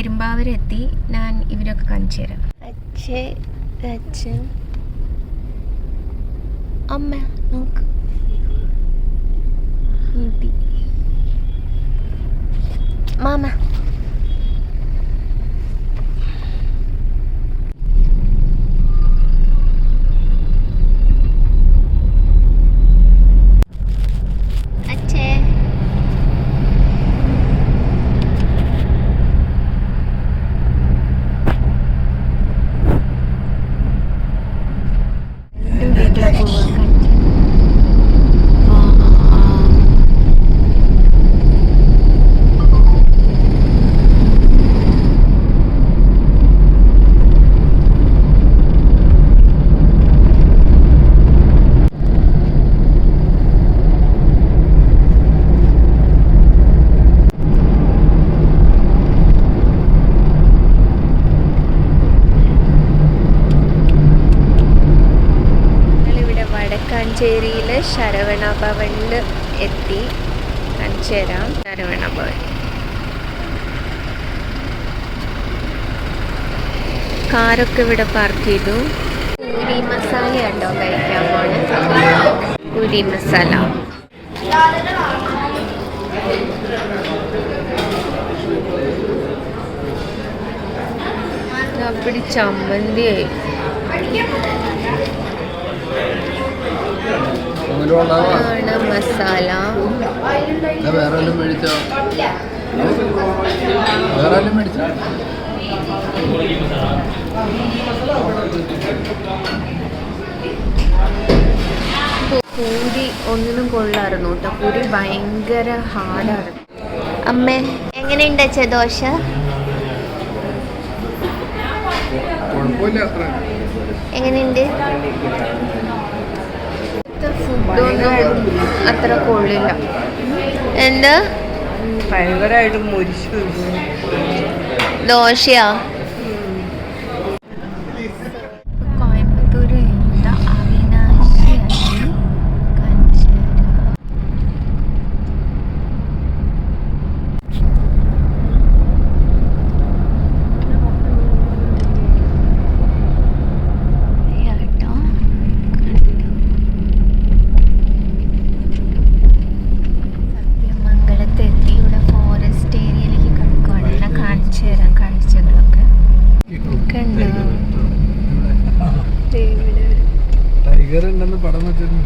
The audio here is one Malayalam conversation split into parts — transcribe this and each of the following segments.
പെരുമ്പാവൂരെത്തി. ഞാൻ ഇവരൊക്കെ കാണിച്ചു തരാം. അച്ഛൻ അമ്മ നോക്ക്, മാമ. വടക്കാഞ്ചേരിയിലെ ശരവണ ഭവനിൽ എത്തി. കാണിച്ചു തരാം. ശരവണ ഭവൻ കാറൊക്കെ ഇവിടെ പാർക്ക് ചെയ്തു. പൂരി മസാല ഉണ്ടോ കഴിക്കാൻ പോണേ? പൂരി മസാല. അപ്പടി ചമ്മന്തി മസാല. പൂരി ഒന്നിനും കൊള്ളായിരുന്നു കേട്ടോ. പൂരി ഭയങ്കര ഹാർഡാണ്. അമ്മേ എങ്ങനെയുണ്ട് അച്ഛാ ദോശ? എങ്ങനെയുണ്ട്? ഫുഡൊന്നും അത്ര കൊള്ളില്ല. എന്താ ഭയങ്കരമായിട്ട് മുരിച്ചു ദോശയാ? കോയമ്പത്തൂര് എന്താ അവിനാശി ടൈഗറുണ്ടെന്ന് പടം വെച്ചിരുന്നു.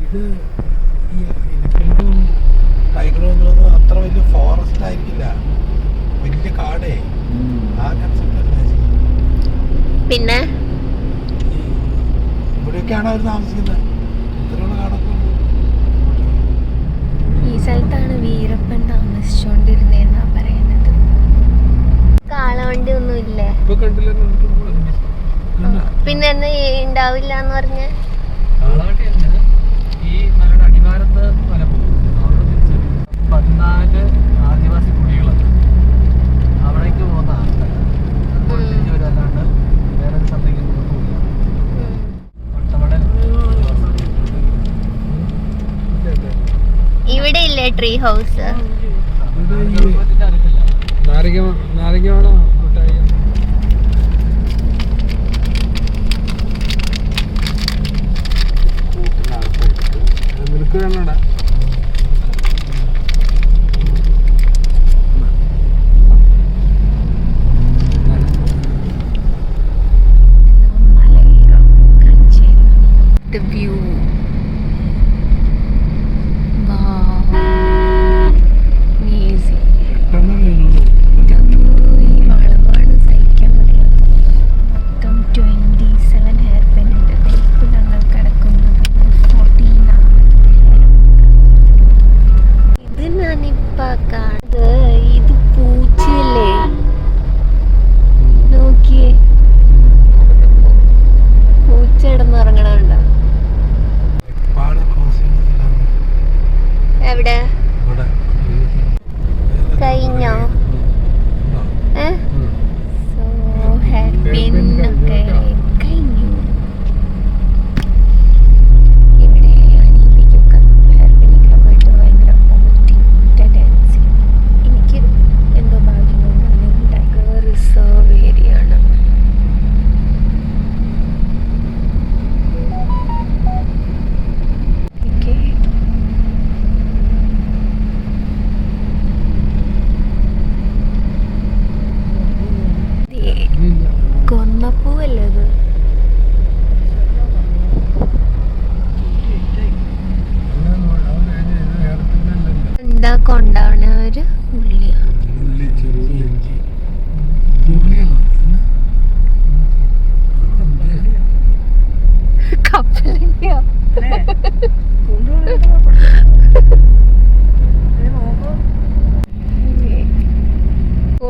ഇത് ടൈഗർ എന്നുള്ളത് അത്ര വലിയ ഫോറസ്റ്റ് ആയിരിക്കില്ല, വലിയ കാടേ. ആ കൺസെപ്റ്റ് പിന്നെ ഇവിടെയൊക്കെയാണ് അവർ താമസിക്കുന്നത്. ഇത്തരമുള്ള കാടൊക്കെ ഈ സ്ഥലത്താണ് വീരപ്പൻ താമസിച്ചോണ്ടിരുന്നേന്നാ പറയുന്നത്. കാളവണ്ടി ഒന്നും ഇല്ലേ? പിന്നെ ഉണ്ടാവില്ല എന്ന് പറഞ്ഞ ഈ മലയുടെ അടിവാരത്ത് മല പോകും. അവിടെ തിരിച്ച് 14 ആദിവാസി കുടികളുണ്ട്. അവിടേക്ക് പോകുന്ന ആൾക്കാർ തിരിച്ചു വരല്ലാണ്ട് വേറെ സ്ഥലത്തേക്ക് പോകില്ല. ഇവിടെ ഇല്ലേ ട്രീ ഹൗസ്? നാരങ്ങ വേണോ? നിനക്ക് വേണോടാ? The view. Wow.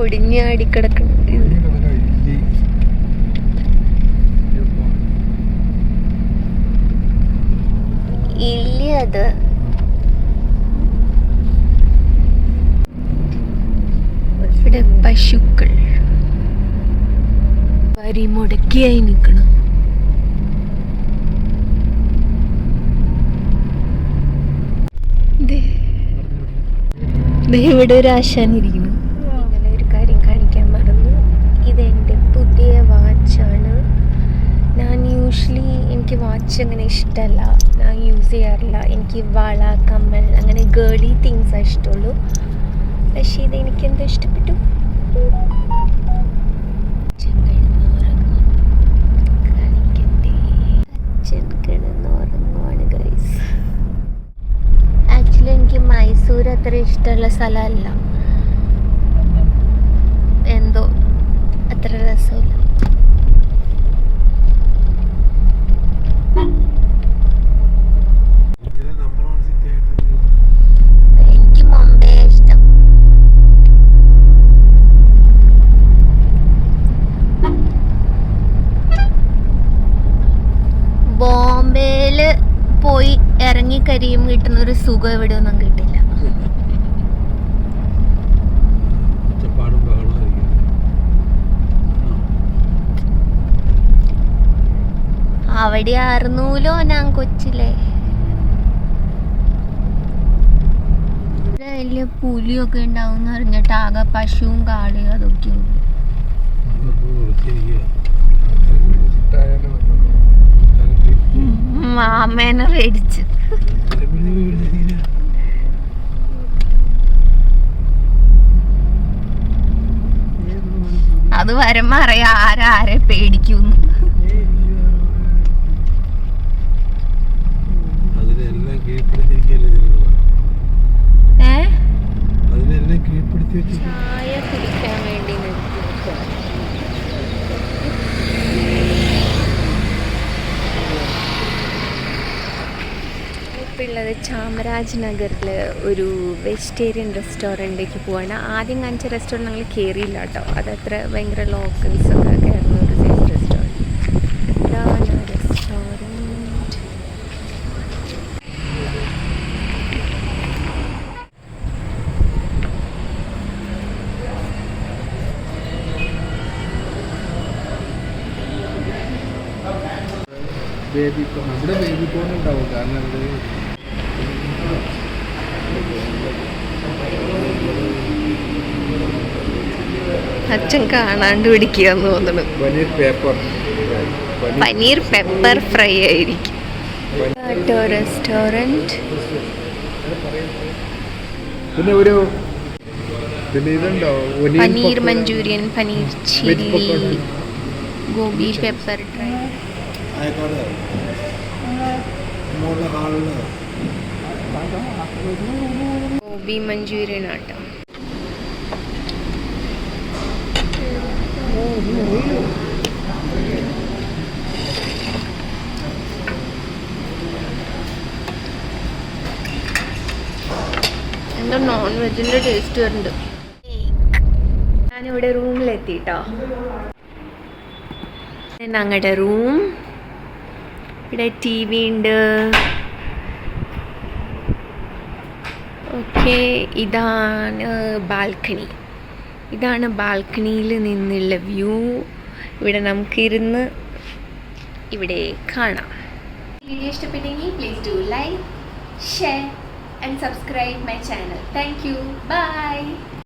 ഒടിഞ്ഞാടി കിടക്കുന്നുണ്ട്. ഇല്ല അത് ഇവിടെ പശുക്കൾ വരി മുടക്കിയായി നിൽക്കണം. ഇവിടെ ഒരു ആശാനിരിക്കുന്നു. ഇന്നലെ ഒരു കാര്യം കാണിക്കാൻ മറന്നു. ഇതെൻ്റെ പുതിയ വാച്ചാണ്. ഞാൻ യൂഷ്വലി എനിക്ക് വാച്ച് അങ്ങനെ ഇഷ്ടമല്ല, ഞാൻ യൂസ് ചെയ്യാറില്ല. എനിക്ക് വള, കമ്മൽ അങ്ങനെ ഗേളി തിങ്സാണ് ഇഷ്ടമുള്ളൂ. പക്ഷേ ഇതെനിക്ക് എന്തോ ഇഷ്ടപ്പെട്ടു. അച്ഛൻ കിടന്നുറങ്ങുവാണ് ഗൈസ്. ആക്ച്വലി എനിക്ക് മൈസൂർ അത്ര ഇഷ്ടമുള്ള സ്ഥലമല്ല, എന്തോ അത്ര രസമില്ല. എനിക്ക് മുംബൈ ഇഷ്ടം. ബോംബെയില് പോയി ഇറങ്ങി കരിയും കിട്ടുന്ന ഒരു സുഖം ഇവിടെ ഒന്നും കിട്ടില്ല. അവിടെ ആയിരുന്നൂലോ ഞാൻ കൊച്ചിലെ. വലിയ പുലിയൊക്കെ ഉണ്ടാവും അറിഞ്ഞിട്ട് ആകെ പശുവും കാളയും അതൊക്കെ ഉണ്ട്. മാമേനെ മേടിച്ച് അത് വരുമ്പോ അറിയാം ആരെ പേടിക്കുന്നു. ചായ കുടിക്കാൻ വേണ്ടി ഉള്ളത് ചാമരാജ് നഗറിൽ ഒരു വെജിറ്റേറിയൻ റെസ്റ്റോറൻറ്റിലേക്ക് പോവാണ്. ആദ്യം കാണിച്ച റെസ്റ്റോറൻറ്റ് ഞങ്ങൾ കയറിയില്ല കേട്ടോ, അതത്ര ഭയങ്കര ലോക്കൽസൊക്കെ കയറുന്ന ഒരു റെസ്റ്റോറൻറ്റ്. ഇതാണ് റെസ്റ്റോറൻറ്റ്. നമ്മുടെ ബേബി കോൺ ഉണ്ടാവും, കാരണം അച്ഛൻ കാണാണ്ട് പിടിക്കുകയെന്ന് തോന്നുന്നു. പനീർ പെപ്പർ ഫ്രൈ ആയിരിക്കും. റെസ്റ്റോറൻറ്റ്. പിന്നെ ഒരു ഇതുണ്ടോ, paneer manchurian, paneer chilli, gobi pepper dry. Gobi manchurian ആട്ടോ. എന്തോ നോൺ വെജിന്റെ ടേസ്റ്റ് വരുന്നുണ്ട്. ഞാനിവിടെ റൂമിലെത്തിട്ടോ. ഞങ്ങളുടെ റൂം. ഇവിടെ ടി വി ഉണ്ട്. ഓക്കെ, ഇതാണ് ബാൽക്കണി. ഇതാണ് ബാൽക്കണിയിൽ നിന്നുള്ള വ്യൂ. ഇവിടെ നമുക്കിരുന്ന് ഇവിടെ കാണാം. വീഡിയോ ഇഷ്ടപ്പെട്ടെങ്കിൽ please do like, share and subscribe my channel. Thank you. By.